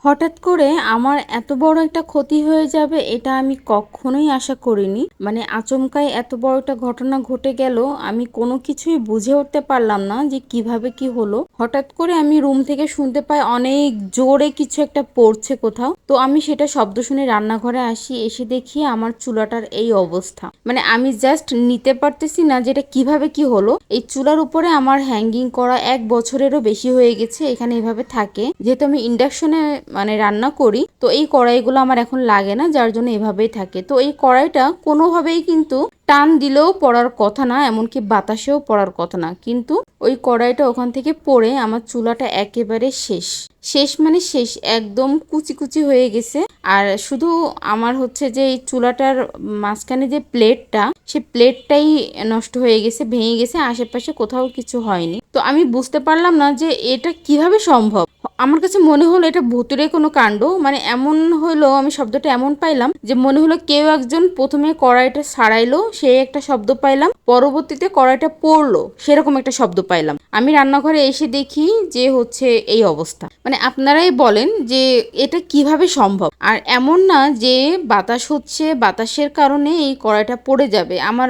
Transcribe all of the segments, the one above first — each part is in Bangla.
হঠাৎ করে আমার এত বড় একটা ক্ষতি হয়ে যাবে এটা আমি কখনোই আশা করিনি। মানে আচমকাই এত বড় একটা ঘটনা ঘটে গেল, আমি কোনো কিছুই বুঝে উঠতে পারলাম না যে কিভাবে কি হলো। হঠাৎ করে আমি রুম থেকে শুনতে পাই অনেক জোরে কিছু একটা পড়ছে কোথাও। তো আমি সেটা শব্দ শুনে রান্নাঘরে আসি, এসে দেখি আমার চুলাটার এই অবস্থা। মানে আমি জাস্ট নিতে পারতেছি না যে এটা কিভাবে কি হলো। এই চুলার উপরে আমার হ্যাঙ্গিং করা 1 বছরেরও বেশি হয়ে গেছে, এখানে এভাবে থাকে। যেহেতু আমি ইন্ডাকশনে মানে রান্না করি, তো এই কড়াইগুলো আমার এখন লাগে না, যার জন্য এভাবেই থাকে। তো এই কড়াইটা কোনোভাবেই কিন্তু টান দিলেও পড়ার কথা না, এমনকি বাতাসেও পড়ার কথা না, কিন্তু ওই কড়াইটা ওখান থেকে পড়ে আমার চুলাটা একেবারে শেষ। শেষ মানে শেষ, একদম কুচি কুচি হয়ে গেছে। আর শুধু আমার হচ্ছে যে এই চুলাটার মাঝখানে যে প্লেটটা, সে প্লেটটাই নষ্ট হয়ে গেছে, ভেঙে গেছে, আশেপাশে কোথাও কিছু হয়নি। তো আমি বুঝতে পারলাম না যে এটা কিভাবে সম্ভব। আমার কাছে মনে হলো এটা ভুতুড়ে কোনো কাণ্ড। মানে এমন হলো, আমি শব্দটা এমন পাইলাম যে মনে হলো কেউ একজন প্রথমে কড়াইটা সারাইলো, সে একটা শব্দ পাইলাম, পরবর্তীতে কড়াইটা পড়লো, সেরকম একটা শব্দ পাইলাম। আমি রান্নাঘরে এসে দেখি যে হচ্ছে এই অবস্থা। মানে আপনারাই বলেন যে এটা কিভাবে সম্ভব। আর এমন না যে বাতাস হচ্ছে, বাতাসের কারণে এই কড়াইটা পড়ে যাবে। আমার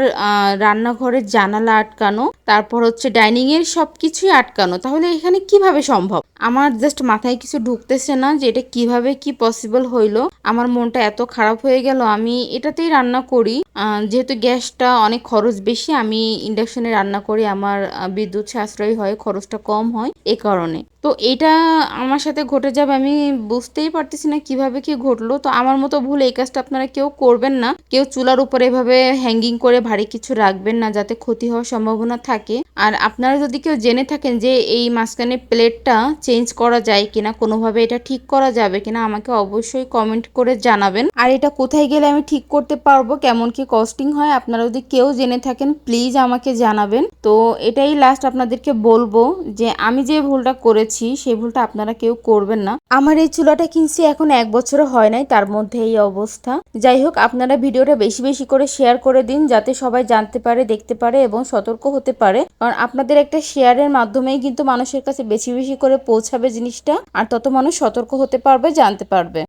রান্নাঘরের জানালা আটকানো, তারপর হচ্ছে ডাইনিং এর সবকিছুই আটকানো, তাহলে এখানে কিভাবে সম্ভব? আমার জাস্ট মাথায় কিছু ঢুকতেছে না যে এটা কিভাবে কি পসিবল হইলো। আমার মনটা এত খারাপ হয়ে গেল। আমি এটাতেই রান্না করি, যেহেতু গ্যাসটা অনেক খরচ বেশি, আমি ইন্ডাকশনে রান্না করি। আমার বিদ্যুৎ সাশ্রয়ী হয়, খরচটা কম হয় এই কারণে। তো এটা আমার সাথে ঘটে যাবে, আমি বুঝতেই পারতেছি না কিভাবে কি ঘটলো। তো আমার মতো ভুল এই কাজটা আপনারা কেউ করবেন না। কেউ চুলার উপরে এভাবে হ্যাঙ্গিং করে ভারী কিছু রাখবেন না, যাতে ক্ষতি হওয়ার সম্ভাবনা থাকে। আর আপনারা যদি কেউ জেনে থাকেন যে এই মাঝখানে প্লেটটা চেঞ্জ করা যায় কিনা, কোনোভাবে এটা ঠিক করা যাবে কিনা, আমাকে অবশ্যই কমেন্ট করে জানাবেন। আর এটা কোথায় গেলে আমি ঠিক করতে পারবো, কেমন কি কস্টিং হয়, আপনারা যদি কেউ জেনে থাকেন প্লিজ আমাকে জানাবেন। তো এটাই লাস্ট আপনাদেরকে বলবো যে আমি যে ভুলটা করেছি সেই ভুলটা আপনারা কেউ করবেন না। আমার এই চুলাটা কিনছি এখন 1 বছরও হয় নাই, তার মধ্যে এই অবস্থা। যাই হোক, আপনারা ভিডিওটা বেশি বেশি করে শেয়ার করে দিন, যাতে সবাই জানতে পারে, দেখতে পারে এবং সতর্ক হতে পারে। কারণ আপনাদের একটা শেয়ারের মাধ্যমেই কিন্তু মানুষের কাছে বেশি বেশি করে পৌঁছাবে জিনিসটা, আর তত মানুষ সতর্ক হতে পারবে, জানতে পারবে।